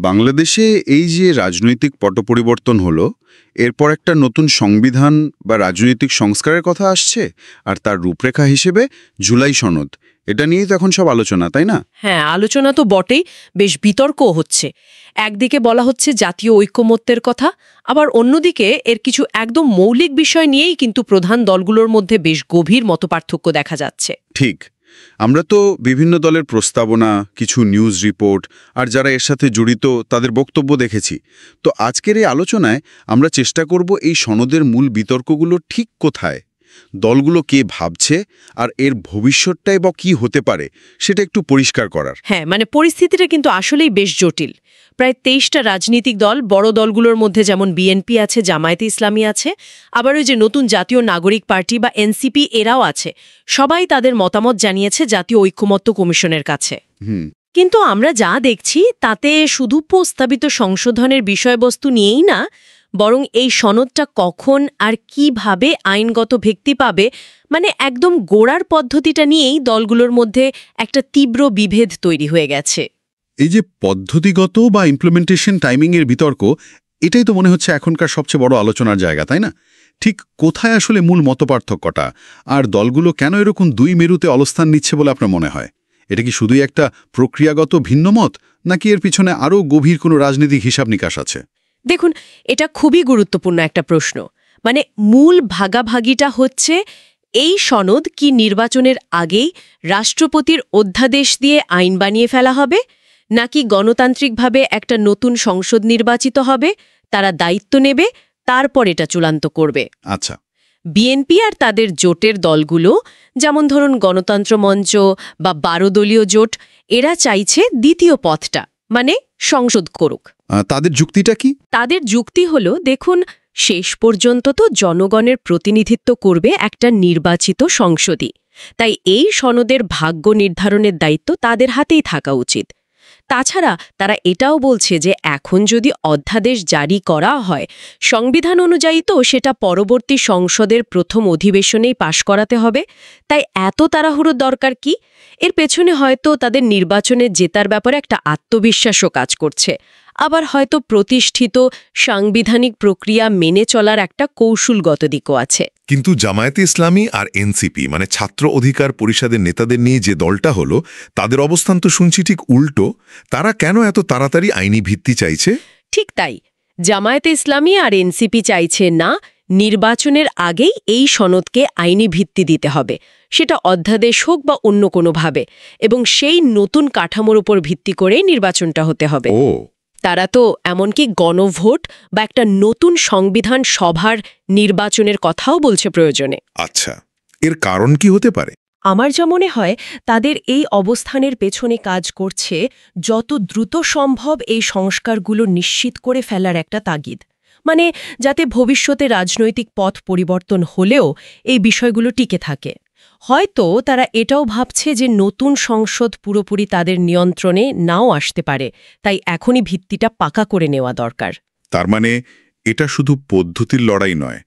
বাংলাদেশে এই যে রাজনৈতিক পট পরিবর্তন হলো, এরপর একটা নতুন সংবিধান বা রাজনৈতিক সংস্কারের কথা আসছে, আর তার রূপরেখা হিসেবে জুলাই সনদ। এটা নিয়েই তো এখন সব আলোচনা, তাই না? হ্যাঁ, আলোচনা তো বটেই, বেশ বিতর্কও হচ্ছে। একদিকে বলা হচ্ছে জাতীয় ঐকমত্যের কথা, আবার অন্যদিকে এর কিছু একদম মৌলিক বিষয় নিয়েই কিন্তু প্রধান দলগুলোর মধ্যে বেশ গভীর মতপার্থক্য দেখা যাচ্ছে। ঠিক। আমরা তো বিভিন্ন দলের প্রস্তাবনা, কিছু নিউজ রিপোর্ট আর যারা এর সাথে জড়িত তাদের বক্তব্য দেখেছি। তো আজকের এই আলোচনায় আমরা চেষ্টা করব এই সনদের মূল বিতর্কগুলো ঠিক কোথায়, দলগুলো কে ভাবছে, আর এর ভবিষ্যৎটাই বা কী হতে পারে সেটা একটু পরিষ্কার করার। হ্যাঁ, মানে পরিস্থিতিটা কিন্তু আসলেই বেশ জটিল। প্রায় 23টা রাজনৈতিক দল, বড় দলগুলোর মধ্যে যেমন বিএনপি আছে, জামায়াতে ইসলামী আছে, আবার ওই যে নতুন জাতীয় নাগরিক পার্টি বা এনসিপি, এরাও আছে। সবাই তাদের মতামত জানিয়েছে জাতীয় ঐকমত্য কমিশনের কাছে। কিন্তু আমরা যা দেখছি তাতে শুধু প্রস্তাবিত সংশোধনের বিষয়বস্তু নিয়েই না, বরং এই সনদটা কখন আর কিভাবে আইনগত ভিত্তি পাবে, মানে একদম গোড়ার পদ্ধতিটা নিয়েই দলগুলোর মধ্যে একটা তীব্র বিভেদ তৈরি হয়ে গেছে। এই যে পদ্ধতিগত বা ইমপ্লিমেন্টেশন টাইমিংয়ের বিতর্ক, এটাই তো মনে হচ্ছে এখনকার সবচেয়ে বড় আলোচনার জায়গা, তাই না? ঠিক কোথায় আসলে মূল মতপার্থক্যটা, আর দলগুলো কেন এরকম দুই মেরুতে অবস্থান নিচ্ছে বলে আপনার মনে হয়? এটা কি শুধুই একটা প্রক্রিয়াগত ভিন্নমত, নাকি এর পিছনে আরও গভীর কোনো রাজনৈতিক হিসাব নিকাশ আছে? দেখুন, এটা খুবই গুরুত্বপূর্ণ একটা প্রশ্ন। মানে মূল ভাগাভাগিটা হচ্ছে এই সনদ কি নির্বাচনের আগেই রাষ্ট্রপতির অধ্যাদেশ দিয়ে আইন বানিয়ে ফেলা হবে, নাকি গণতান্ত্রিকভাবে একটা নতুন সংসদ নির্বাচিত হবে, তারা দায়িত্ব নেবে, তারপর এটা চূড়ান্ত করবে। আচ্ছা। বিএনপি আর তাদের জোটের দলগুলো, যেমন ধরুন গণতন্ত্র মঞ্চ বা 12 দলীয় জোট, এরা চাইছে দ্বিতীয় পথটা, মানে সংসদ করুক। তাদের যুক্তিটা কি? তাদের যুক্তি হলো, দেখুন, শেষ পর্যন্ত তো জনগণের প্রতিনিধিত্ব করবে একটা নির্বাচিত সংসদই, তাই এই সনদের ভাগ্য নির্ধারণের দায়িত্ব তাদের হাতেই থাকা উচিত। তাছাড়া তারা এটাও বলছে যে এখন যদি অধ্যাদেশ জারি করা হয়, সংবিধান অনুযায়ী তো সেটা পরবর্তী সংসদের প্রথম অধিবেশনেই পাশ করাতে হবে, তাই এত তাড়াহুড়োর দরকার কি? এর পেছনে হয়তো তাদের নির্বাচনে জেতার ব্যাপারে একটা আত্মবিশ্বাসও কাজ করছে, আবার হয়তো প্রতিষ্ঠিত সাংবিধানিক প্রক্রিয়া মেনে চলার একটা কৌশলগত দিকও আছে। কিন্তু জামায়াতে ইসলামী আর এনসিপি, মানে ছাত্র অধিকার পরিষদের নেতাদের নিয়ে যে দলটা হলো, তাদের অবস্থান তো শুনছি ঠিক উল্টো। তারা কেন এত তাড়াতাড়ি আইনি ভিত্তি চাইছে? ঠিক তাই, জামায়াতে ইসলামী আর এনসিপি চাইছে না, নির্বাচনের আগেই এই সনদকে আইনি ভিত্তি দিতে হবে, সেটা অধ্যাদেশ হোক বা অন্য কোনোভাবে, এবং সেই নতুন কাঠামোর উপর ভিত্তি করেই নির্বাচনটা হতে হবে। তারা তো এমনকি গণভোট বা একটা নতুন সংবিধান সভার নির্বাচনের কথাও বলছে প্রয়োজনে। আচ্ছা, এর কারণ কি হতে পারে? আমার যা মনে হয়, তাদের এই অবস্থানের পেছনে কাজ করছে যত দ্রুত সম্ভব এই সংস্কারগুলো নিশ্চিত করে ফেলার একটা তাগিদ, মানে যাতে ভবিষ্যতে রাজনৈতিক পথ পরিবর্তন হলেও এই বিষয়গুলো টিকে থাকে। হয়তো তারা এটাও ভাবছে যে নতুন সংসদ পুরোপুরি তাদের নিয়ন্ত্রণে নাও আসতে পারে, তাই এখনই ভিত্তিটা পাকা করে নেওয়া দরকার। তার মানে এটা শুধু পদ্ধতির লড়াই নয়,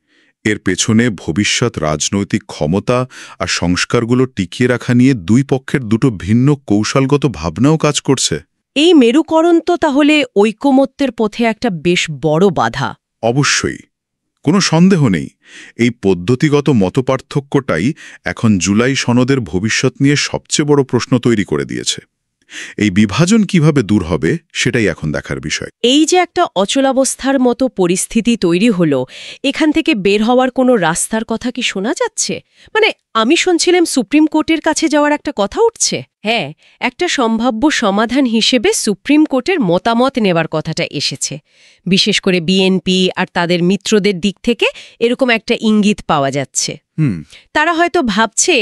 এর পেছনে ভবিষ্যৎ রাজনৈতিক ক্ষমতা আর সংস্কারগুলো টিকিয়ে রাখা নিয়ে দুই পক্ষের দুটো ভিন্ন কৌশলগত ভাবনাও কাজ করছে। এই মেরুকরণ তো তাহলে ঐকমত্যের পথে একটা বেশ বড় বাধা। অবশ্যই, কোনো সন্দেহ নেই। এই পদ্ধতিগত মতপার্থক্যটাই এখন জুলাই সনদের ভবিষ্যৎ নিয়ে সবচেয়ে বড় প্রশ্ন তৈরি করে দিয়েছে। এই বিভাজন কিভাবে দূর হবে সেটাই এখন দেখার বিষয়। এই যে একটা অচলাবস্থার মতো পরিস্থিতি তৈরি হলো, এখান থেকে বের হওয়ার কোনো রাস্তার কথা কি শোনা যাচ্ছে? মানে আমি শুনছিলাম সুপ্রিম কোর্টের কাছে যাওয়ার একটা কথা উঠছে। হ্যাঁ, একটা সম্ভাব্য সমাধান হিসেবে সুপ্রিম কোর্টের মতামত নেবার কথাটা এসেছে। বিশেষ করে বিএনপি আর তাদের মিত্রদের দিক থেকে এরকম একটা ইঙ্গিত পাওয়া যাচ্ছে। তারা হয়তো ভাবছে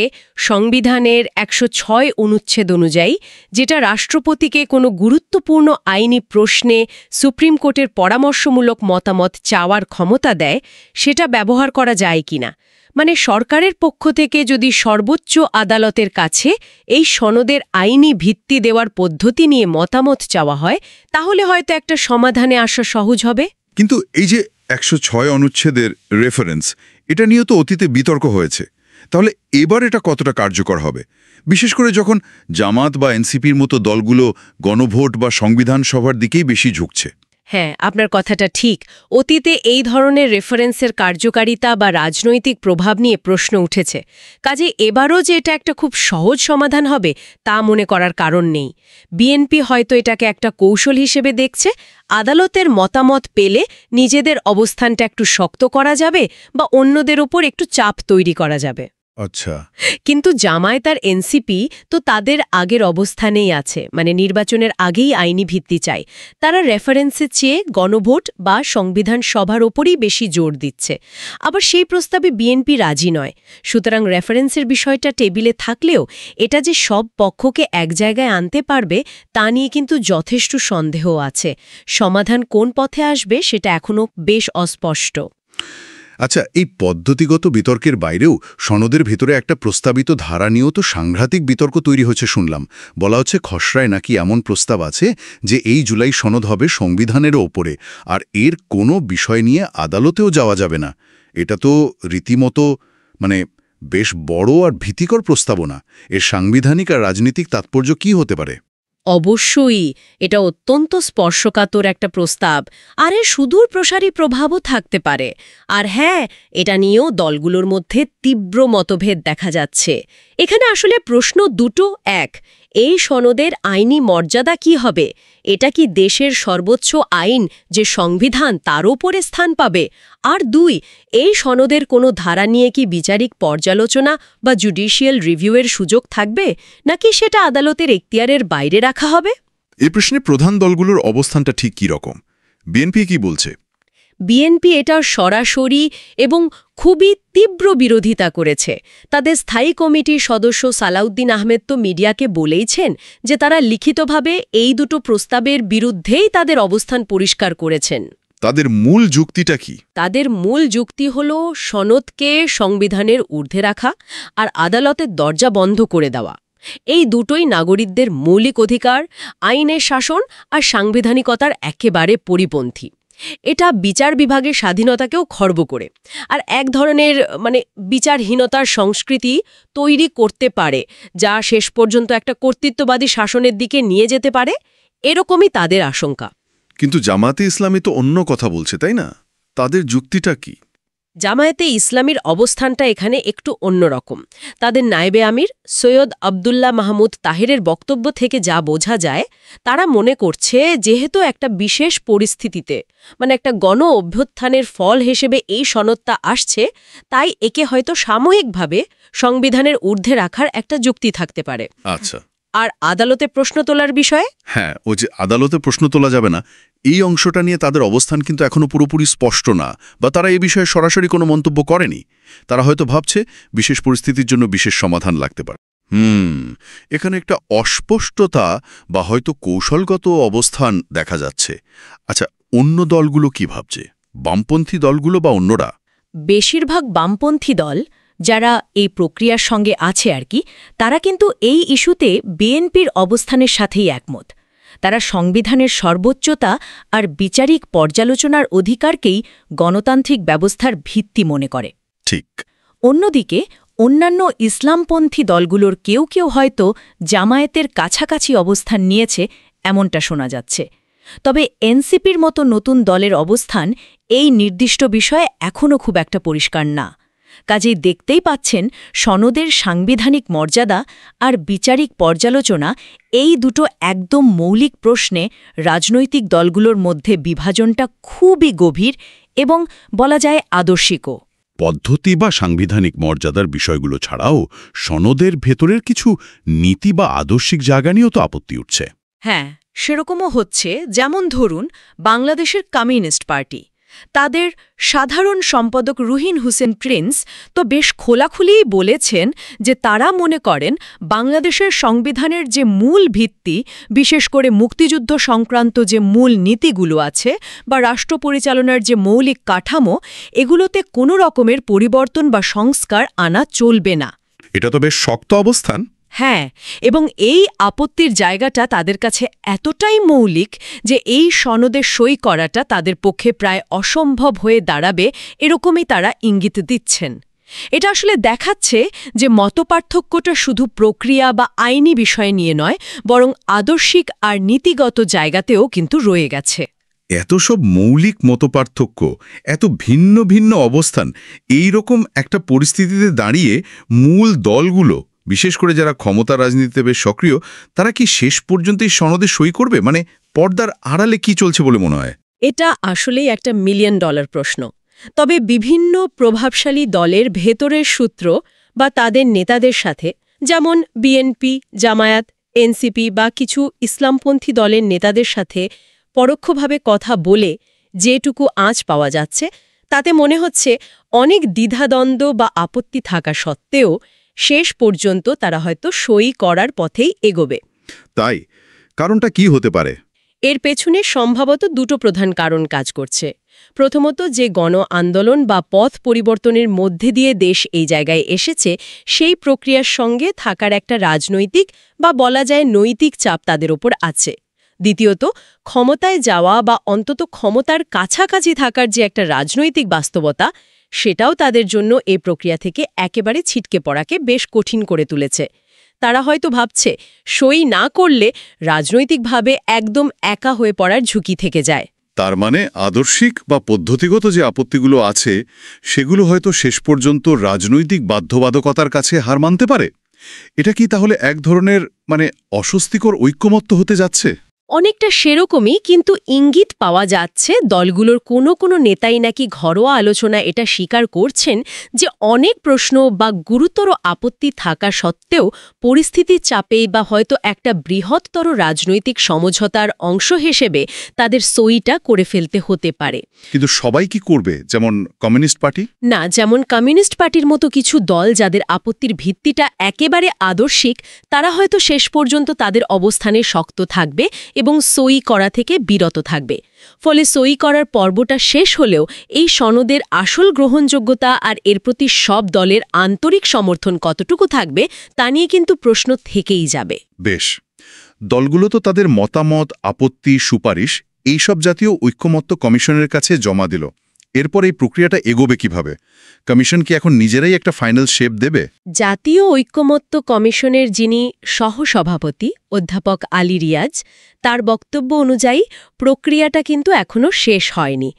সংবিধানের 106 অনুচ্ছেদ অনুযায়ী, যেটা রাষ্ট্রপতিকে কোনো গুরুত্বপূর্ণ আইনি প্রশ্নে সুপ্রিম কোর্টের পরামর্শমূলক মতামত চাওয়ার ক্ষমতা দেয়, সেটা ব্যবহার করা যায় কিনা। মানে সরকারের পক্ষ থেকে যদি সর্বোচ্চ আদালতের কাছে এই সনদের আইনি ভিত্তি দেওয়ার পদ্ধতি নিয়ে মতামত চাওয়া হয়, তাহলে হয়তো একটা সমাধানে আসা সহজ হবে। কিন্তু এই যে 106 অনুচ্ছেদের রেফারেন্স, এটা নিয়ে তো অতীতে বিতর্ক হয়েছে। তাহলে এবার এটা কতটা কার্যকর হবে? বিশেষ করে যখন জামাত বা এনসিপির মতো দলগুলো গণভোট বা সংবিধান সভার দিকেই বেশি ঝুঁকছে। হ্যাঁ, আপনার কথাটা ঠিক। অতীতে এই ধরনের রেফারেন্সের কার্যকারিতা বা রাজনৈতিক প্রভাব নিয়ে প্রশ্ন উঠেছে। কাজে এবারও যে এটা একটা খুব সহজ সমাধান হবে তা মনে করার কারণ নেই। বিএনপি হয়তো এটাকে একটা কৌশল হিসেবে দেখছে, আদালতের মতামত পেলে নিজেদের অবস্থানটা একটু শক্ত করা যাবে বা অন্যদের ওপর একটু চাপ তৈরি করা যাবে। আচ্ছা, কিন্তু জামায়াত আর এনসিপি তো তাদের আগের অবস্থানেই আছে, মানে নির্বাচনের আগেই আইনি ভিত্তি চাই। তারা রেফারেন্সের চেয়ে গণভোট বা সংবিধান সভার ওপরই বেশি জোর দিচ্ছে। আবার সেই প্রস্তাবে বিএনপি রাজি নয়। সুতরাং রেফারেন্সের বিষয়টা টেবিলে থাকলেও এটা যে সব পক্ষকে এক জায়গায় আনতে পারবে তা নিয়ে কিন্তু যথেষ্ট সন্দেহ আছে। সমাধান কোন পথে আসবে সেটা এখনও বেশ অস্পষ্ট। আচ্ছা, এই পদ্ধতিগত বিতর্কের বাইরেও সনদের ভেতরে একটা প্রস্তাবিত ধারা নিয়েও তো সাংঘাতিক বিতর্ক তৈরি হচ্ছে শুনলাম। বলা হচ্ছে খসড়ায় নাকি এমন প্রস্তাব আছে যে এই জুলাই সনদ হবে সংবিধানেরও ওপরে, আর এর কোনো বিষয় নিয়ে আদালতেও যাওয়া যাবে না। এটা তো রীতিমতো বেশ বড় আর ভীতিকর প্রস্তাবনা। এর সাংবিধানিক আর রাজনৈতিক তাৎপর্য কি হতে পারে? অবশ্যই এটা অত্যন্ত স্পর্শকাতর একটা প্রস্তাব, আর এর সুদূর প্রসারী প্রভাবও থাকতে পারে। আর হ্যাঁ, এটা নিয়েও দলগুলোর মধ্যে তীব্র মতভেদ দেখা যাচ্ছে। এখানে আসলে প্রশ্ন দুটো। এক, এই সনদের আইনি মর্যাদা কি হবে? এটা কি দেশের সর্বোচ্চ আইন যে সংবিধান তার উপরে স্থান পাবে? আর দুই, এই সনদের কোনো ধারা নিয়ে কি বিচারিক পর্যালোচনা বা জুডিশিয়াল রিভিউয়ের সুযোগ থাকবে, নাকি সেটা আদালতের এখতিয়ারের বাইরে রাখা হবে? এই প্রশ্নে প্রধান দলগুলোর অবস্থানটা ঠিক কী রকম? বিএনপি কি বলছে? বিএনপি এটার সরাসরি এবং খুবই তীব্র বিরোধিতা করেছে। তাদের স্থায়ী কমিটির সদস্য সালাউদ্দিন আহমেদ তো মিডিয়াকে বলেইছেন যে তারা লিখিতভাবে এই দুটো প্রস্তাবের বিরুদ্ধেই তাদের অবস্থান পরিষ্কার করেছেন। তাদের মূল যুক্তিটা কি? তাদের মূল যুক্তি হল সনদকে সংবিধানের ঊর্ধ্বে রাখা আর আদালতের দরজা বন্ধ করে দেওয়া। এই দুটোই নাগরিকদের মৌলিক অধিকার, আইনের শাসন আর সাংবিধানিকতার একেবারে পরিপন্থী। এটা বিচার বিভাগের স্বাধীনতাকেও খর্ব করে আর এক ধরনের বিচারহীনতার সংস্কৃতি তৈরি করতে পারে, যা শেষ পর্যন্ত একটা কর্তৃত্ববাদী শাসনের দিকে নিয়ে যেতে পারে। এরকমই তাদের আশঙ্কা। কিন্তু জামাতে ইসলামী তো অন্য কথা বলছে, তাই না? তাদের যুক্তিটা কি? জামায়াতে ইসলামীর অবস্থানটা এখানে একটু অন্যরকম। তাদের নায়েবে আমির সৈয়দ আবদুল্লাহ মাহমুদ তাহেরের বক্তব্য থেকে যা বোঝা যায়, তারা মনে করছে যেহেতু একটা বিশেষ পরিস্থিতিতে একটা গণ অভ্যুত্থানের ফল হিসেবে এই সনদটা আসছে, তাই একে হয়তো সাময়িকভাবে সংবিধানের ঊর্ধ্বে রাখার একটা যুক্তি থাকতে পারে। আচ্ছা, আর আদালতে প্রশ্ন তোলার বিষয়ে? হ্যাঁ, ও যে আদালতে প্রশ্ন তোলা যাবে না, এই অংশটা নিয়ে তাদের অবস্থান কিন্তু এখনো পুরোপুরি স্পষ্ট না, বা তারা এই বিষয়ে সরাসরি কোনো মন্তব্য করেনি। তারা হয়তো ভাবছে বিশেষ পরিস্থিতির জন্য বিশেষ সমাধান লাগতে পারে। এখানে একটা অস্পষ্টতা বা হয়তো কৌশলগত অবস্থান দেখা যাচ্ছে। আচ্ছা, অন্য দলগুলো কি ভাবছে? বামপন্থী দলগুলো বা অন্যরা? বেশিরভাগ বামপন্থী দল যারা এই প্রক্রিয়ার সঙ্গে আছে তারা কিন্তু এই ইস্যুতে বিএনপির অবস্থানের সাথেই একমত। তারা সংবিধানের সর্বোচ্চতা আর বিচারিক পর্যালোচনার অধিকারকেই গণতান্ত্রিক ব্যবস্থার ভিত্তি মনে করে। ঠিক। অন্যদিকে অন্যান্য ইসলামপন্থী দলগুলোর কেউ কেউ হয়তো জামায়াতের কাছাকাছি অবস্থান নিয়েছে, এমনটা শোনা যাচ্ছে। তবে এনসিপির মতো নতুন দলের অবস্থান এই নির্দিষ্ট বিষয়ে এখনও খুব একটা পরিষ্কার না। কাজেই দেখতেই পাচ্ছেন সনদের সাংবিধানিক মর্যাদা আর বিচারিক পর্যালোচনা, এই দুটো একদম মৌলিক প্রশ্নে রাজনৈতিক দলগুলোর মধ্যে বিভাজনটা খুবই গভীর এবং বলা যায় আদর্শিকও। পদ্ধতি বা সাংবিধানিক মর্যাদার বিষয়গুলো ছাড়াও সনদের ভেতরের কিছু নীতি বা আদর্শিক জায়গা নিয়েও তো আপত্তি উঠছে। হ্যাঁ, সেরকমও হচ্ছে। যেমন ধরুন বাংলাদেশের কমিউনিস্ট পার্টি, তাদের সাধারণ সম্পাদক রুহিন হোসেন প্রিন্স তো বেশ খোলাখুলিই বলেছেন যে তারা মনে করেন বাংলাদেশের সংবিধানের যে মূল ভিত্তি, বিশেষ করে মুক্তিযুদ্ধ সংক্রান্ত যে মূল নীতিগুলো আছে বা রাষ্ট্র পরিচালনার যে মৌলিক কাঠামো, এগুলোতে কোনো রকমের পরিবর্তন বা সংস্কার আনা চলবে না। এটা তো বেশ শক্ত অবস্থান। হ্যাঁ, এবং এই আপত্তির জায়গাটা তাদের কাছে এতটাই মৌলিক যে এই সনদে সই করাটা তাদের পক্ষে প্রায় অসম্ভব হয়ে দাঁড়াবে, এরকমই তারা ইঙ্গিত দিচ্ছেন। এটা আসলে দেখাচ্ছে যে মতপার্থক্যটা শুধু প্রক্রিয়া বা আইনি বিষয় নিয়ে নয়, বরং আদর্শিক আর নীতিগত জায়গাতেও কিন্তু রয়ে গেছে। এত সব মৌলিক মতপার্থক্য, এত ভিন্ন ভিন্ন অবস্থান, এই রকম একটা পরিস্থিতিতে দাঁড়িয়ে মূল দলগুলো, বিশেষ করে যারা ক্ষমতা রাজনীতিতে বেশ সক্রিয়, তারা কি শেষ পর্যন্ত এই সনদে সই করবে? মানে পর্দার আড়ালে কি চলছে বলে মনে হয়? এটা আসলেই একটা $1 মিলিয়ন প্রশ্ন। তবে বিভিন্ন প্রভাবশালী দলের ভেতরের সূত্র বা তাদের নেতাদের সাথে, যেমন বিএনপি, জামায়াত, এনসিপি বা কিছু ইসলামপন্থী দলের নেতাদের সাথে পরোক্ষভাবে কথা বলে যেটুকু আঁচ পাওয়া যাচ্ছে, তাতে মনে হচ্ছে অনেক দ্বিধাদ্বন্দ্ব বা আপত্তি থাকা সত্ত্বেও শেষ পর্যন্ত তারা হয়তো সই করার পথেই এগোবে। তাই কারণটা কি হতে পারে? এর পেছনে সম্ভবত দুটো প্রধান কারণ কাজ করছে। প্রথমত, যে গণ আন্দোলন বা পথ পরিবর্তনের মধ্যে দিয়ে দেশ এই জায়গায় এসেছে, সেই প্রক্রিয়ার সঙ্গে থাকার একটা রাজনৈতিক বা বলা যায় নৈতিক চাপ তাদের ওপর আছে। দ্বিতীয়ত, ক্ষমতায় যাওয়া বা অন্তত ক্ষমতার কাছাকাছি থাকার যে একটা রাজনৈতিক বাস্তবতা, সেটাও তাদের জন্য এই প্রক্রিয়া থেকে একেবারে ছিটকে পড়াকে বেশ কঠিন করে তুলেছে। তারা হয়তো ভাবছে সই না করলে রাজনৈতিকভাবে একদম একা হয়ে পড়ার ঝুঁকি থেকে যায়। তার মানে আদর্শিক বা পদ্ধতিগত যে আপত্তিগুলো আছে, সেগুলো হয়তো শেষ পর্যন্ত রাজনৈতিক বাধ্যবাধকতার কাছে হার মানতে পারে। এটা কি তাহলে এক ধরনের অস্বস্তিকর ঐক্যমত্য হতে যাচ্ছে? অনেকটা সেরকমই, কিন্তু ইঙ্গিত পাওয়া যাচ্ছে দলগুলোর কোনো নেতাই নাকি ঘরোয়া আলোচনা এটা স্বীকার করছেন যে অনেক প্রশ্ন বা গুরুতর আপত্তি থাকা সত্ত্বেও পরিস্থিতির চাপে বা হয়তো একটা বৃহত্তর রাজনৈতিক সমঝোতার অংশ হিসেবে তাদের সইটা করে ফেলতে হতে পারে। কিন্তু সবাই কি করবে? যেমন কমিউনিস্ট পার্টি? না, যেমন কমিউনিস্ট পার্টির মতো কিছু দল যাদের আপত্তির ভিত্তিটা একেবারে আদর্শিক, তারা হয়তো শেষ পর্যন্ত তাদের অবস্থানে শক্ত থাকবে এবং সই করা থেকে বিরত থাকবে। ফলে সই করার পর্বটা শেষ হলেও এই সনদের আসল গ্রহণযোগ্যতা আর এর প্রতি সব দলের আন্তরিক সমর্থন কতটুকু থাকবে তা নিয়ে কিন্তু প্রশ্ন থেকেই যাবে। বেশ, দলগুলো তো তাদের মতামত, আপত্তি, সুপারিশ এইসব জাতীয় ঐক্যমত্য কমিশনের কাছে জমা দিল। এরপর এই প্রক্রিয়াটা এগোবে কিভাবে? কমিশন কি এখন নিজেরাই একটা ফাইনাল শেপ দেবে? জাতীয় ঐক্যমত্য কমিশনের যিনি সহসভাপতি অধ্যাপক আলী রিয়াজ, তার বক্তব্য অনুযায়ী প্রক্রিয়াটা কিন্তু এখনও শেষ হয়নি।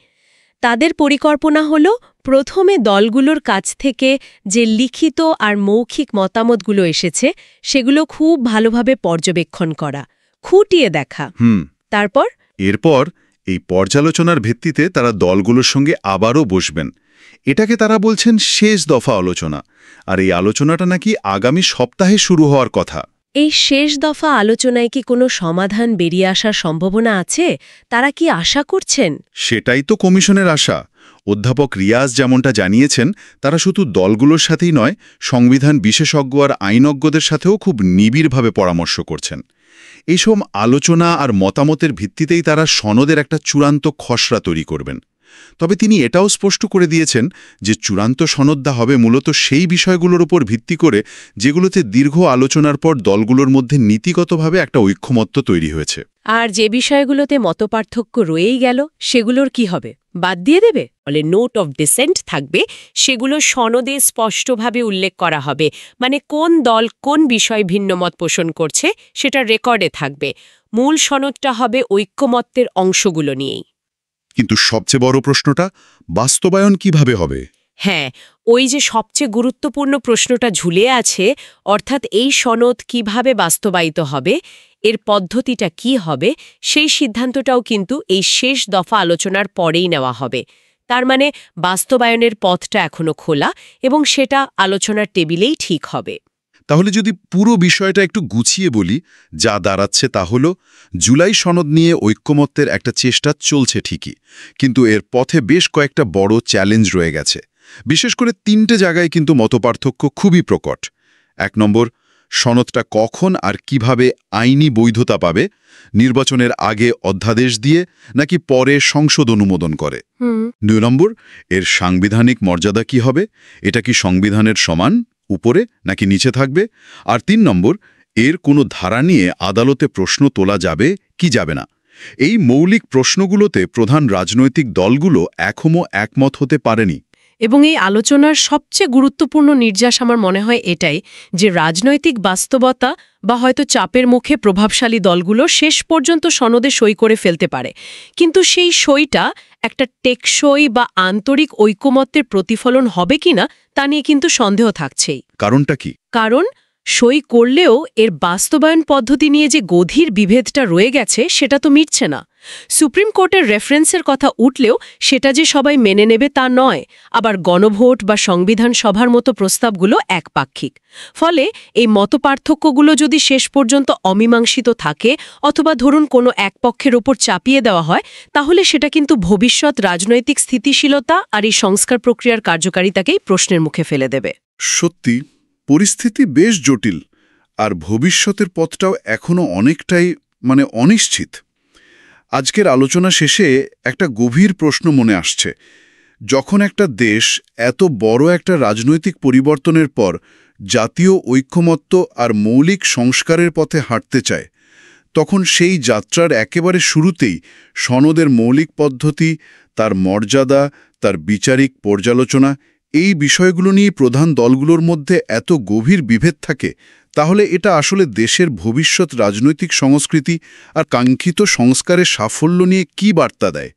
তাদের পরিকল্পনা হল প্রথমে দলগুলোর কাছ থেকে যে লিখিত আর মৌখিক মতামতগুলো এসেছে সেগুলো খুব ভালোভাবে পর্যবেক্ষণ করা, খুঁটিয়ে দেখা। এরপর এই পর্যালোচনার ভিত্তিতে তারা দলগুলোর সঙ্গে আবারও বসবেন। এটাকে তারা বলছেন শেষ দফা আলোচনা, আর এই আলোচনাটা নাকি আগামী সপ্তাহে শুরু হওয়ার কথা। এই শেষ দফা আলোচনায় কি কোনো সমাধান বেরিয়ে আসার সম্ভাবনা আছে? তারা কি আশা করছেন? সেটাই তো কমিশনের আশা। অধ্যাপক রিয়াজ যেমনটা জানিয়েছেন, তারা শুধু দলগুলোর সাথেই নয়, সংবিধান বিশেষজ্ঞ আর আইনজ্ঞদের সাথেও খুব নিবিড়ভাবে পরামর্শ করছেন। এইসব আলোচনা আর মতামতের ভিত্তিতেই তারা সনদের একটা চূড়ান্ত খসড়া তৈরি করবেন। তবে তিনি এটাও স্পষ্ট করে দিয়েছেন যে চূড়ান্ত সনদটা হবে মূলত সেই বিষয়গুলোর উপর ভিত্তি করে যেগুলোতে দীর্ঘ আলোচনার পর দলগুলোর মধ্যে নীতিগতভাবে একটা ঐক্যমত্য তৈরি হয়েছে। আর যে বিষয়গুলোতে মতপার্থক্য রয়েই গেল সেগুলোর কি হবে? বাদ দিয়ে দেবে? বলে নোট অফ ডিসেন্ট থাকবে, সেগুলো সনদে স্পষ্টভাবে উল্লেখ করা হবে। মানে কোন দল কোন বিষয়ে ভিন্ন মত পোষণ করছে সেটা রেকর্ডে থাকবে। মূল সনদটা হবে ঐক্যমত্যের অংশগুলো নিয়েই। কিন্তু সবচেয়ে বড় প্রশ্নটা, বাস্তবায়ন কিভাবে হবে? হ্যাঁ, ওই যে সবচেয়ে গুরুত্বপূর্ণ প্রশ্নটা ঝুলে আছে, অর্থাৎ এই সনদ কিভাবে বাস্তবায়িত হবে, এর পদ্ধতিটা কি হবে, সেই সিদ্ধান্তটাও কিন্তু এই শেষ দফা আলোচনার পরেই নেওয়া হবে। তার মানে বাস্তবায়নের পথটা এখনো খোলা এবং সেটা আলোচনার টেবিলেই ঠিক হবে। তাহলে যদি পুরো বিষয়টা একটু গুছিয়ে বলি, যা দাঁড়াচ্ছে তা হলো জুলাই সনদ নিয়ে ঐক্যমত্যের একটা চেষ্টা চলছে ঠিকই, কিন্তু এর পথে বেশ কয়েকটা বড় চ্যালেঞ্জ রয়ে গেছে। বিশেষ করে 3টে জায়গায় কিন্তু মতপার্থক্য খুবই প্রকট। 1 নম্বর, সনদটা কখন আর কিভাবে আইনি বৈধতা পাবে, নির্বাচনের আগে অধ্যাদেশ দিয়ে নাকি পরে সংসদ অনুমোদন করে। 2 নম্বর, এর সাংবিধানিক মর্যাদা কি হবে, এটা কি সংবিধানের সমান, উপরে নাকি নিচে থাকবে। আর 3 নম্বর, এর কোনো ধারা নিয়ে আদালতে প্রশ্ন তোলা যাবে কি যাবে না। এই মৌলিক প্রশ্নগুলোতে প্রধান রাজনৈতিক দলগুলো এখনো একমত হতে পারেনি। এবং এই আলোচনার সবচেয়ে গুরুত্বপূর্ণ নির্যাস আমার মনে হয় এটাই যে রাজনৈতিক বাস্তবতা বা হয়তো চাপের মুখে প্রভাবশালী দলগুলো শেষ পর্যন্ত সনদে সই করে ফেলতে পারে, কিন্তু সেই সইটা একটা টেকসই বা আন্তরিক ঐকমত্যের প্রতিফলন হবে কিনা তা নিয়ে কিন্তু সন্দেহ থাকছেই। কারণটা কি? কারণ সই করলেও এর বাস্তবায়ন পদ্ধতি নিয়ে যে গভীর বিভেদটা রয়ে গেছে সেটা তো মিটছে না। সুপ্রিম কোর্টের রেফারেন্সের কথা উঠলেও সেটা যে সবাই মেনে নেবে তা নয়, আবার গণভোট বা সংবিধান সভার মতো প্রস্তাবগুলো একপাক্ষিক। ফলে এই মতপার্থক্যগুলো যদি শেষ পর্যন্ত অমীমাংসিত থাকে অথবা ধরুন কোনো এক পক্ষের ওপর চাপিয়ে দেওয়া হয়, তাহলে সেটা কিন্তু ভবিষ্যৎ রাজনৈতিক স্থিতিশীলতা আর এই সংস্কার প্রক্রিয়ার কার্যকারিতাকেই প্রশ্নের মুখে ফেলে দেবে। সত্যি পরিস্থিতি বেশ জটিল, আর ভবিষ্যতের পথটাও এখনো অনেকটাই অনিশ্চিত। আজকের আলোচনা শেষে একটা গভীর প্রশ্ন মনে আসছে। যখন একটা দেশ এত বড় একটা রাজনৈতিক পরিবর্তনের পর জাতীয় ঐক্যমত্য আর মৌলিক সংস্কারের পথে হাঁটতে চায়, তখন সেই যাত্রার একেবারে শুরুতেই সনদের মৌলিক পদ্ধতি, তার মর্যাদা, তার বিচারিক পর্যালোচনা, এই বিষয়গুলো নিয়ে প্রধান দলগুলোর মধ্যে এত গভীর বিভেদ থাকে, তাহলে এটা আসলে দেশের ভবিষ্যৎ রাজনৈতিক সংস্কৃতি আর কাঙ্ক্ষিত সংস্কারের সাফল্য নিয়ে কী বার্তা দেয়?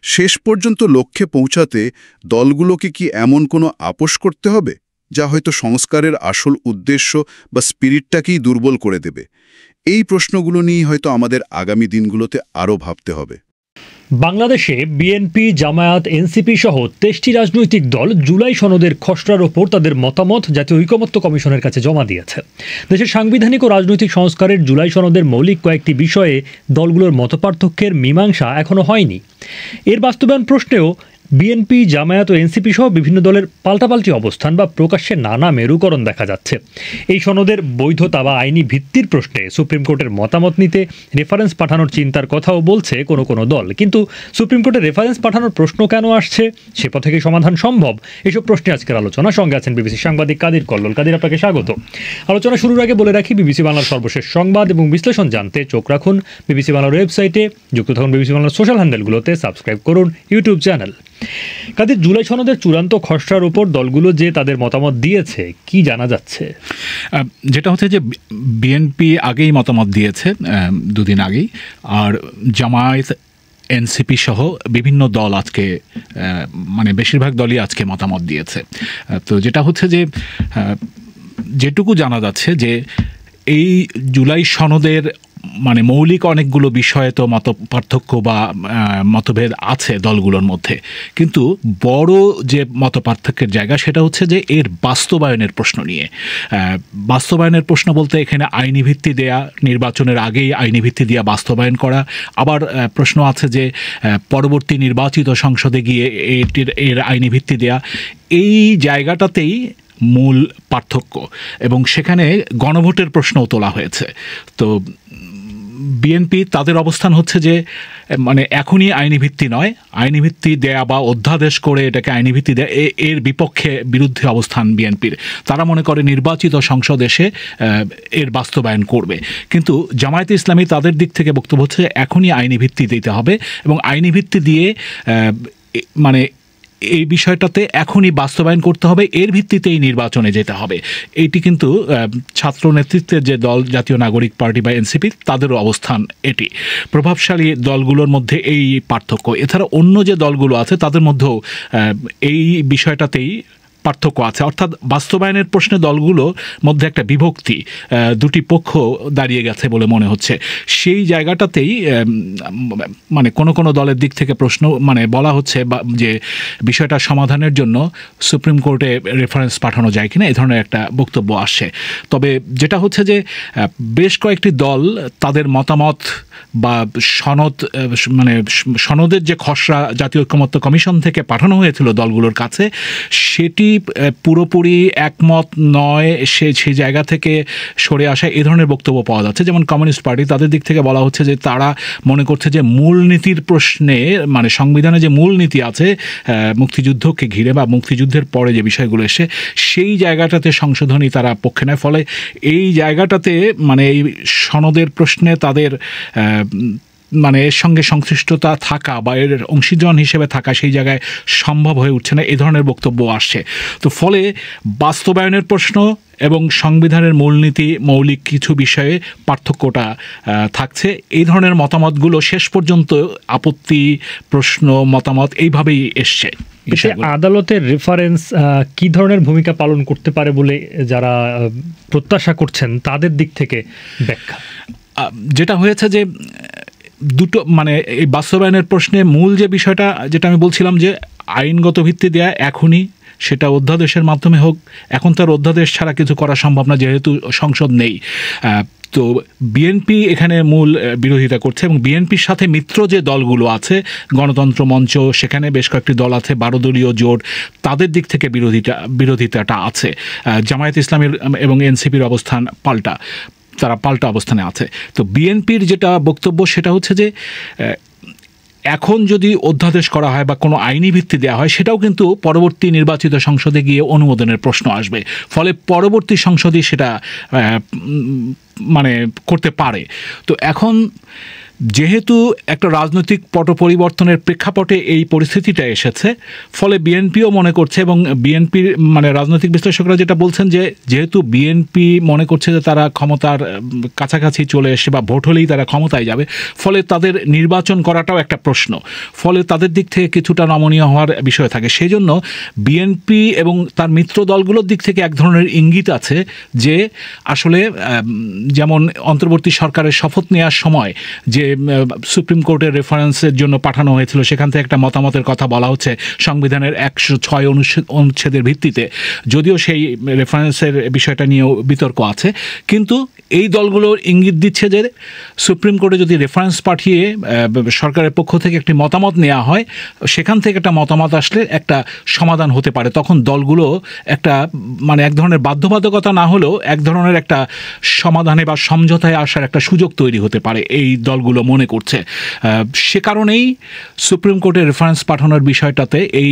শেষ পর্যন্ত লক্ষ্যে পৌঁছাতে দলগুলোকে কি এমন কোনো আপোষ করতে হবে যা হয়তো সংস্কারের আসল উদ্দেশ্য বা স্পিরিটটাকেই দুর্বল করে দেবে? এই প্রশ্নগুলো নিয়ে হয়তো আমাদের আগামী দিনগুলোতে আরও ভাবতে হবে। বাংলাদেশে বিএনপি, জামায়াত, এনসিপি সহ 23টি রাজনৈতিক দল জুলাই সনদের খসড়ার ওপর তাদের মতামত জাতীয় ঐকমত্য কমিশনের কাছে জমা দিয়েছে। দেশের সাংবিধানিক ও রাজনৈতিক সংস্কারের জুলাই সনদের মৌলিক কয়েকটি বিষয়ে দলগুলোর মতপার্থক্যের মীমাংসা এখনো হয়নি। এর বাস্তবায়ন প্রশ্নেও বিএনপি, জামায়াত ও এনসিপি সহ বিভিন্ন দলের পাল্টাপাল্টি অবস্থান বা প্রকাশ্যে নানা মেরুকরণ দেখা যাচ্ছে। এই সনদের বৈধতা বা আইনি ভিত্তির প্রশ্নে সুপ্রিম কোর্টের মতামত নিতে রেফারেন্স পাঠানোর চিন্তার কথাও বলছে কোনো কোনো দল। কিন্তু সুপ্রিম কোর্টের রেফারেন্স পাঠানোর প্রশ্ন কেন আসছে, সে পথে কি সমাধান সম্ভব? এসব প্রশ্নে আজকের আলোচনা। সঙ্গে আছেন বিবিসি সাংবাদিক কাদির কল্লোল। কাদির, আপনাকে স্বাগত। আলোচনা শুরুর আগে বলে রাখি, বিবিসি বাংলার সর্বশেষ সংবাদ এবং বিশ্লেষণ জানতে চোখ রাখুন বিবিসি বাংলার ওয়েবসাইটে, যুক্ত থাকুন বিবিসি বাংলার সোশ্যাল হ্যান্ডেলগুলোতে, সাবস্ক্রাইব করুন ইউটিউব চ্যানেল। কাদের জুলাই সনদের চূড়ান্ত খসড়ার উপর দলগুলো যে তাদের মতামত দিয়েছে, কি জানা যাচ্ছে? যেটা হচ্ছে যে বিএনপি আগেই মতামত দিয়েছে, দুদিন আগেই, আর জামায়াত, এনসিপি সহ বিভিন্ন দল আজকে বেশিরভাগ দলই আজকে মতামত দিয়েছে। তো যেটা হচ্ছে যে যেটুকু জানা যাচ্ছে যে এই জুলাই সনদের মৌলিক অনেকগুলো বিষয়ে তো মত পার্থক্য বা মতভেদ আছে দলগুলোর মধ্যে, কিন্তু বড় যে মত পার্থক্যের জায়গা সেটা হচ্ছে যে এর বাস্তবায়নের প্রশ্ন নিয়ে। বাস্তবায়নের প্রশ্ন বলতে এখানে আইনি ভিত্তি দেয়া, নির্বাচনের আগেই আইনি ভিত্তি দেওয়া বাস্তবায়ন করা, আবার প্রশ্ন আছে যে পরবর্তী নির্বাচিত সংসদে গিয়ে এর আইনি ভিত্তি দেয়া। এই জায়গাটাতেই মূল পার্থক্য, এবং সেখানে গণভোটের প্রশ্নও তোলা হয়েছে। তো বিএনপি তাদের অবস্থান হচ্ছে যে এখনই আইনি ভিত্তি নয়, আইনি ভিত্তি দেয়া বা অধ্যাদেশ করে এটাকে আইনি ভিত্তি দেয়া, এর বিরুদ্ধে অবস্থান বিএনপির। তারা মনে করে নির্বাচিত সংসদ এসে এর বাস্তবায়ন করবে। কিন্তু জামায়াতে ইসলামী তাদের দিক থেকে বক্তব্য হচ্ছে এখনই আইনি ভিত্তি দিতে হবে, এবং আইনি ভিত্তি দিয়ে এই বিষয়টাতে এখনই বাস্তবায়ন করতে হবে, এর ভিত্তিতেই নির্বাচনে যেতে হবে। এইটি কিন্তু ছাত্র নেতৃত্বের যে দল জাতীয় নাগরিক পার্টি বা এনসিপি, তাদেরও অবস্থান এটি। প্রভাবশালী দলগুলোর মধ্যে এই পার্থক্য। এছাড়া অন্য যে দলগুলো আছে তাদের মধ্যেও এই বিষয়টাতেই পার্থক্য আছে, অর্থাৎ বাস্তবায়নের প্রশ্নে দলগুলোর মধ্যে একটা বিভক্তি, দুটি পক্ষ দাঁড়িয়ে গেছে বলে মনে হচ্ছে। সেই জায়গাটাতেই কোনো কোনো দলের দিক থেকে প্রশ্ন বলা হচ্ছে যে বিষয়টা সমাধানের জন্য সুপ্রিম কোর্টে রেফারেন্স পাঠানো যায় কিনা, এই ধরনের একটা বক্তব্য আসছে। তবে যেটা হচ্ছে যে বেশ কয়েকটি দল তাদের মতামত বা সনদের যে খসড়া জাতীয় ঐকমত্য কমিশন থেকে পাঠানো হয়েছিল দলগুলোর কাছে, সেটি পুরোপুরি একমত নয়, সেই জায়গা থেকে সরে আসা, এই ধরনের বক্তব্য পাওয়া যাচ্ছে। যেমন কমিউনিস্ট পার্টি, তাদের দিক থেকে বলা হচ্ছে যে তারা মনে করছে যে মূলনীতির প্রশ্নে, সংবিধানে যে মূলনীতি আছে মুক্তিযুদ্ধকে ঘিরে বা মুক্তিযুদ্ধের পরে যে বিষয়গুলো এসে, সেই জায়গাটাতে সংশোধনী তারা পক্ষে নেয়। ফলে এই জায়গাটাতে এই সনদের প্রশ্নে তাদের মানে এর সঙ্গে সংশ্লিষ্টতা থাকা বা এর অংশীজন হিসেবে থাকা সেই জায়গায় সম্ভব হয়ে উঠছে না, এই ধরনের বক্তব্য আসছে। তো ফলে বাস্তবায়নের প্রশ্ন এবং সংবিধানের মূলনীতি মৌলিক কিছু বিষয়ে পার্থক্যটা থাকছে। এই ধরনের মতামতগুলো শেষ পর্যন্ত আপত্তি, প্রশ্ন, মতামত এইভাবেই এসছে। আদালতের রেফারেন্স কি ধরনের ভূমিকা পালন করতে পারে বলে যারা প্রত্যাশা করছেন তাদের দিক থেকে ব্যাখ্যা? যেটা হয়েছে যে দুটো মানে এই বাস্তবায়নের প্রশ্নে মূল যে বিষয়টা যেটা আমি বলছিলাম যে আইনগত ভিত্তি দেয়া এখনই, সেটা অধ্যাদেশের মাধ্যমে হোক, এখন তার অধ্যাদেশ ছাড়া কিছু করা সম্ভব না যেহেতু সংসদ নেই। তো বিএনপি এখানে মূল বিরোধিতা করছে এবং বিএনপির সাথে মিত্র যে দলগুলো আছে, গণতন্ত্র মঞ্চ, সেখানে বেশ কয়েকটি দল আছে, 12 দলীয় জোট, তাদের দিক থেকে বিরোধিতাটা আছে। জামায়াত ইসলামীর এবং এনসিপির অবস্থান তারা পাল্টা অবস্থানে আছে। তো বিএনপির যেটা বক্তব্য সেটা হচ্ছে যে এখন যদি অধ্যাদেশ করা হয় বা কোনো আইনি ভিত্তি দেওয়া হয়, সেটাও কিন্তু পরবর্তী নির্বাচিত সংসদে গিয়ে অনুমোদনের প্রশ্ন আসবে, ফলে পরবর্তী সংসদই সেটা মানে করতে পারে। তো এখন যেহেতু একটা রাজনৈতিক পট পরিবর্তনের প্রেক্ষাপটে এই পরিস্থিতিটা এসেছে, ফলে বিএনপিও মনে করছে এবং বিএনপির মানে রাজনৈতিক বিশ্লেষকরা যেটা বলছেন যে যেহেতু বিএনপি মনে করছে যে তারা ক্ষমতার কাছাকাছি চলে এসে বা ভোট হলেই তারা ক্ষমতায় যাবে, ফলে তাদের নির্বাচন করাটাও একটা প্রশ্ন, ফলে তাদের দিক থেকে কিছুটা নমনীয় হওয়ার বিষয় থাকে। সেই জন্য বিএনপি এবং তার মিত্র দলগুলোর দিক থেকে এক ধরনের ইঙ্গিত আছে যে আসলে যেমন অন্তর্বর্তী সরকারের শপথ নেওয়ার সময় যে সুপ্রিম কোর্টের রেফারেন্সের জন্য পাঠানো হয়েছিল, সেখান থেকে একটা মতামতের কথা বলা হচ্ছে সংবিধানের 106 অনুচ্ছেদের ভিত্তিতে, যদিও সেই রেফারেন্সের বিষয়টা নিয়েও বিতর্ক আছে, কিন্তু এই দলগুলো ইঙ্গিত দিচ্ছে যে সুপ্রিম কোর্টে যদি রেফারেন্স পাঠিয়ে সরকারের পক্ষ থেকে একটি মতামত নেওয়া হয়, সেখান থেকে একটা মতামত আসলে একটা সমাধান হতে পারে। তখন দলগুলো একটা মানে এক ধরনের বাধ্যবাধকতা না হলেও এক ধরনের একটা সমাধানে বা সমঝোতায় আসার একটা সুযোগ তৈরি হতে পারে, এই দলগুলো মনে করছে। সে কারণেই সুপ্রিম কোর্টে রেফারেন্স পাঠানোর বিষয়টাতে এই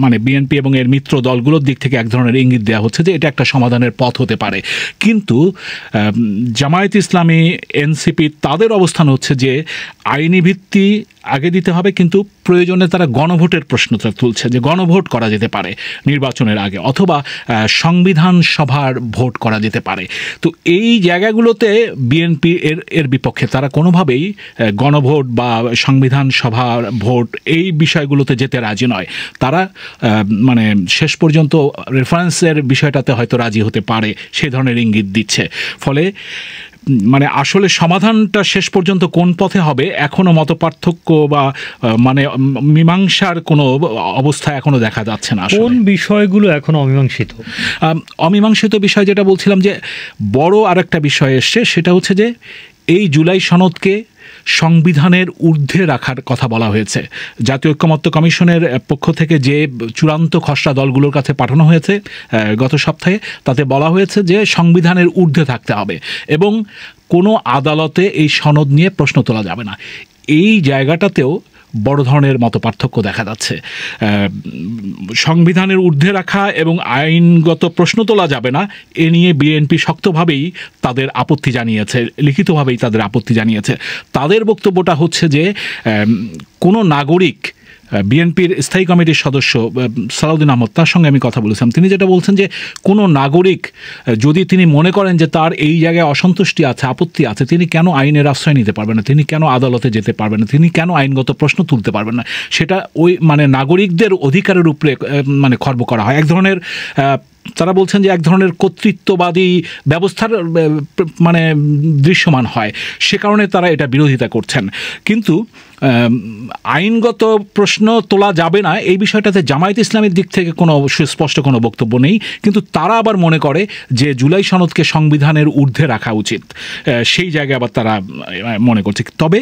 মানে বিএনপি এবং এর মিত্র দলগুলোর দিক থেকে এক ধরনের ইঙ্গিত দেওয়া হচ্ছে যে এটা একটা সমাধানের পথ হতে পারে। কিন্তু জামায়াত ইসলামী, এনসিপি, তাদের অবস্থান হচ্ছে যে আইনি ভিত্তি আগে দিতে হবে, কিন্তু প্রয়োজনে তারা গণভোটের প্রশ্নটা তুলছে যে গণভোট করা যেতে পারে নির্বাচনের আগে, অথবা সংবিধান সভার ভোট করা যেতে পারে। তো এই জায়গাগুলোতে বিএনপি এর বিপক্ষে, তারা কোনোভাবেই গণভোট বা সংবিধান সভার ভোট এই বিষয়গুলোতে যেতে রাজি নয়। তারা মানে শেষ পর্যন্ত রেফারেন্সের বিষয়টাতে হয়তো রাজি হতে পারে, সেই ধরনের ইঙ্গিত দিচ্ছে। ফলে মানে আসলে সমাধানটা শেষ পর্যন্ত কোন পথে হবে এখনো মতপার্থক্য বা মানে মীমাংসার কোনো অবস্থা এখনো দেখা যাচ্ছে না। কোন বিষয়গুলো এখনো অমীমাংসিত? অমীমাংসিত বিষয় যেটা বলছিলাম যে বড় আরেকটা বিষয় এসছে, সেটা হচ্ছে যে এই জুলাই সনদকে সংবিধানের ঊর্ধ্বে রাখার কথা বলা হয়েছে। জাতীয় ঐক্যমত্য কমিশনের পক্ষ থেকে যে চূড়ান্ত খসড়া দলগুলোর কাছে পাঠানো হয়েছে গত সপ্তাহে, তাতে বলা হয়েছে যে সংবিধানের ঊর্ধ্বে থাকতে হবে এবং কোনো আদালতে এই সনদ নিয়ে প্রশ্ন তোলা যাবে না। এই জায়গাটাতেও বড় ধরনের মতপার্থক্য দেখা যাচ্ছে। সংবিধানের ঊর্ধ্বে রাখা এবং আইনগত প্রশ্ন তোলা যাবে না, এ নিয়ে বিএনপি শক্তভাবেই তাদের আপত্তি জানিয়েছে, লিখিতভাবেই তাদের আপত্তি জানিয়েছে। তাদের বক্তব্যটা হচ্ছে যে কোনো নাগরিক, বিএনপির স্থায়ী কমিটির সদস্য সালাউদ্দিন আহমদ, তার সঙ্গে আমি কথা বলেছিলাম, তিনি যেটা বলছেন যে কোনো নাগরিক যদি তিনি মনে করেন যে তার এই জায়গায় অসন্তুষ্টি আছে, আপত্তি আছে, তিনি কেন আইনের আশ্রয় নিতে পারবেন না, তিনি কেন আদালতে যেতে পারবেন না, তিনি কেন আইনগত প্রশ্ন তুলতে পারবেন না, সেটা ওই মানে নাগরিকদের অধিকারের উপরে মানে খর্ব করা হয়। এক ধরনের তারা বলছেন যে এক ধরনের কর্তৃত্ববাদী ব্যবস্থার মানে দৃশ্যমান হয়, সে কারণে তারা এটা বিরোধিতা করছেন। কিন্তু আইনগত প্রশ্ন তোলা যাবে না এই বিষয়টাতে জামায়াত ইসলামের দিক থেকে কোনো সুস্পষ্ট কোনো বক্তব্য নেই, কিন্তু তারা আবার মনে করে যে জুলাই সনদকে সংবিধানের ঊর্ধ্বে রাখা উচিত, সেই জায়গায় আবার তারা মনে করছে। তবে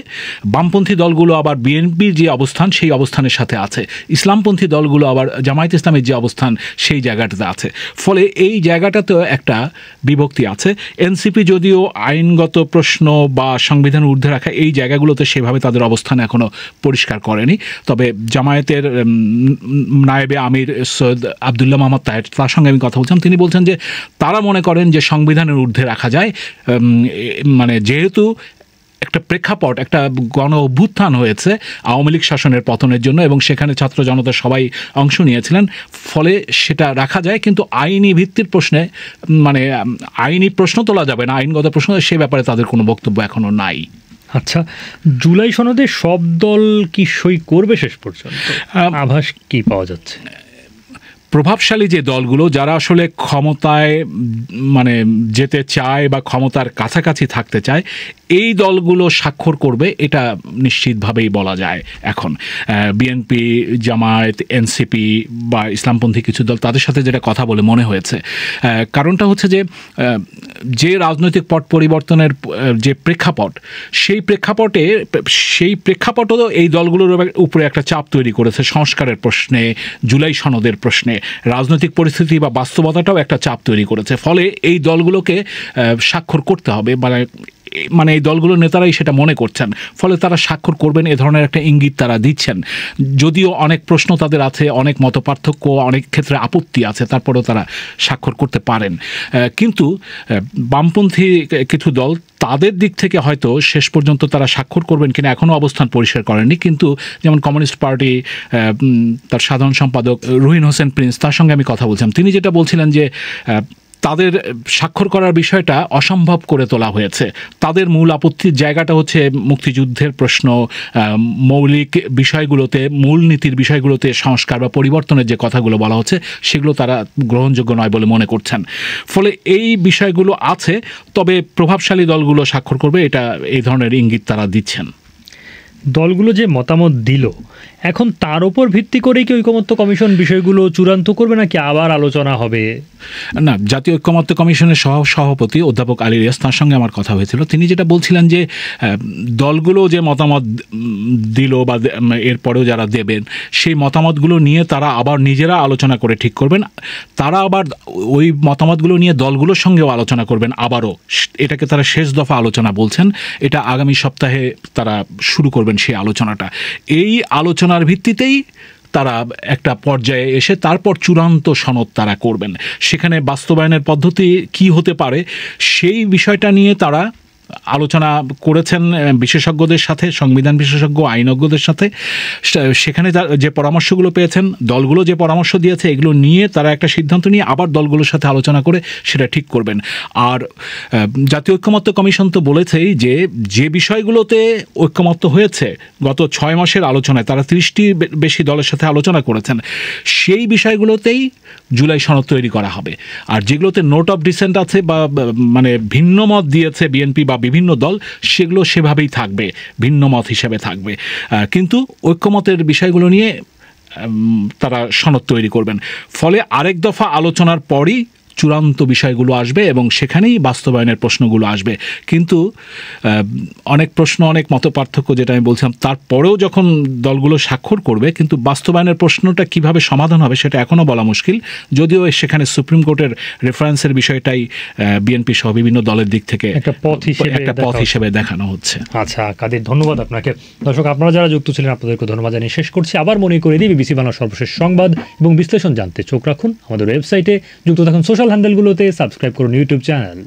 বামপন্থী দলগুলো আবার বিএনপির যে অবস্থান সেই অবস্থানের সাথে আছে, ইসলামপন্থী দলগুলো আবার জামায়াত ইসলামের যে অবস্থান সেই জায়গাটাতে আছে, ফলে এই জায়গাটাতেও একটা বিভক্তি আছে। এনসিপি যদিও আইনগত প্রশ্ন বা সংবিধানের ঊর্ধ্বে রাখা এই জায়গাগুলোতে সেভাবে তাদের অবস্থান এখনো পরিষ্কার করেনি, তবে জামায়াতের নায়েবে আমির সৈয়দ আবদুল্লাহ মোহাম্মদ তাহের, তার সঙ্গে আমি কথা বলছিলাম, তিনি বলছেন যে তারা মনে করেন যে সংবিধানের ঊর্ধ্বে রাখা যায়, মানে যেহেতু একটা প্রেক্ষাপট, একটা গণ অভ্যুত্থান হয়েছে আওয়ামী লীগ শাসনের পতনের জন্য, এবং সেখানে ছাত্র জনতা সবাই অংশ নিয়েছিলেন, ফলে সেটা রাখা যায়। কিন্তু আইনি ভিত্তির প্রশ্নে, মানে আইনি প্রশ্ন তোলা যাবে না, আইনগত প্রশ্ন, সে ব্যাপারে তাদের কোনো বক্তব্য এখনো নাই। আচ্ছা, জুলাই সনদে সব দল কি সই করবে শেষ পর্যন্ত? আভাস কি পাওয়া যাচ্ছে? প্রভাবশালী যে দলগুলো, যারা আসলে ক্ষমতায় মানে যেতে চায় বা ক্ষমতার কাছাকাছি থাকতে চায়, এই দলগুলো স্বাক্ষর করবে, এটা নিশ্চিতভাবেই বলা যায় এখন। বিএনপি, জামায়াত, এনসিপি বা ইসলামপন্থী কিছু দল, তাদের সাথে যেটা কথা বলে মনে হয়েছে, কারণটা হচ্ছে যে রাজনৈতিক পট পরিবর্তনের যে প্রেক্ষাপট, সেই প্রেক্ষাপটও এই দলগুলোর উপরে একটা চাপ তৈরি করেছে সংস্কারের প্রশ্নে, জুলাই সনদের প্রশ্নে। রাজনৈতিক পরিস্থিতি বা বাস্তবতাটাও একটা চাপ তৈরি করেছে, ফলে এই দলগুলোকে স্বাক্ষর করতে হবে, মানে এই দলগুলোর নেতারাই সেটা মনে করছেন, ফলে তারা স্বাক্ষর করবেন, এ ধরনের একটা ইঙ্গিত তারা দিচ্ছেন। যদিও অনেক প্রশ্ন তাদের আছে, অনেক মতপার্থক্য, অনেক ক্ষেত্রে আপত্তি আছে, তারপরেও তারা স্বাক্ষর করতে পারেন। কিন্তু বামপন্থী কিছু দল, তাদের দিক থেকে হয়তো শেষ পর্যন্ত তারা স্বাক্ষর করবেন কিনা এখনও অবস্থান পরিষ্কার করেননি। কিন্তু যেমন কমিউনিস্ট পার্টি, তার সাধারণ সম্পাদক রুহিন হোসেন প্রিন্স, তার সঙ্গে আমি কথা বলছিলাম, তিনি যেটা বলছিলেন যে তাদের স্বাক্ষর করার বিষয়টা অসম্ভব করে তোলা হয়েছে। তাদের মূল আপত্তির জায়গাটা হচ্ছে মুক্তিযুদ্ধের প্রশ্ন, মৌলিক বিষয়গুলোতে, মূলনীতির বিষয়গুলোতে সংস্কার বা পরিবর্তনের যে কথাগুলো বলা হচ্ছে, সেগুলো তারা গ্রহণযোগ্য নয় বলে মনে করছেন। ফলে এই বিষয়গুলো আছে, তবে প্রভাবশালী দলগুলো স্বাক্ষর করবে, এটা এই ধরনের ইঙ্গিত তারা দিচ্ছেন। দলগুলো যে মতামত দিল, এখন তার উপর ভিত্তি করেই কি ঐকমত্য কমিশন বিষয়গুলো চূড়ান্ত করবে, নাকি আবার আলোচনা হবে? না, জাতীয় ঐকমত্য কমিশনের সভাপতি অধ্যাপক আলী রিয়াজ, তার সঙ্গে আমার কথা হয়েছিল। তিনি যেটা বলছিলেন যে দলগুলো যে মতামত দিল বা এরপরেও যারা দেবেন, সেই মতামতগুলো নিয়ে তারা আবার নিজেরা আলোচনা করে ঠিক করবেন। তারা আবার ওই মতামতগুলো নিয়ে দলগুলোর সঙ্গেও আলোচনা করবেন আবারও। এটাকে তারা শেষ দফা আলোচনা বলছেন। এটা আগামী সপ্তাহে তারা শুরু করবেন সেই আলোচনাটা। এই আলোচনার ভিত্তিতেই তারা একটা পর্যায়ে এসে তারপর চূড়ান্ত সনদ তারা করবেন। সেখানে বাস্তবায়নের পদ্ধতি কি হতে পারে, সেই বিষয়টা নিয়ে তারা আলোচনা করেছেন বিশেষজ্ঞদের সাথে, সংবিধান বিশেষজ্ঞ, আইনজ্ঞদের সাথে। সেখানে যে পরামর্শগুলো পেয়েছেন, দলগুলো যে পরামর্শ দিয়েছে, এগুলো নিয়ে তারা একটা সিদ্ধান্ত নিয়ে আবার দলগুলোর সাথে আলোচনা করে সেটা ঠিক করবেন। আর জাতীয় ঐকমত্য কমিশন তো বলেছেই যে বিষয়গুলোতে ঐকমত্য হয়েছে গত 6 মাসের আলোচনায়, তারা 30টি বেশি দলের সাথে আলোচনা করেছেন, সেই বিষয়গুলোতেই জুলাই সনদ তৈরি করা হবে। আর যেগুলোতে নোট অফ ডিসেন্ট আছে বা মানে ভিন্ন মত দিয়েছে বিএনপি বা বিভিন্ন দল, সেগুলো সেভাবেই থাকবে, ভিন্ন মত হিসেবে থাকবে। কিন্তু ঐক্যমতের বিষয়গুলো নিয়ে তারা সনদ তৈরি করবেন। ফলে আরেক দফা আলোচনার পরই চূড়ান্ত বিষয়গুলো আসবে এবং সেখানেই বাস্তবায়নের প্রশ্নগুলো আসবে। কিন্তু অনেক প্রশ্ন, অনেক মতপার্থক্য, যেটা আমি বলছিলাম, তারপরেও যখন দলগুলো স্বাক্ষর করবে, কিন্তু বাস্তবায়নের প্রশ্নটা কিভাবে সমাধান হবে সেটা এখনও বলা মুশকিল। যদিও সেখানে সুপ্রিম কোর্টের রেফারেন্সের বিষয়টাই বিএনপি সহ বিভিন্ন দলের দিক থেকে একটা পথ হিসেবে দেখানো হচ্ছে। আচ্ছা কাদের, ধন্যবাদ আপনাকে। দর্শক, আপনারা যারা যুক্ত ছিলেন, আপনাদেরকে ধন্যবাদ জানিয়ে শেষ করছি। আবার মনে করে দিই, বিবিসি বাংলার সর্বশেষ সংবাদ এবং বিশ্লেষণ জানতে চোখ রাখুন আমাদের ওয়েবসাইটে, যুক্ত থাকুন সোশ্যাল হ্যান্ডেলগুলোতে, সাবস্ক্রাইব করুন ইউটিউব চ্যানেল।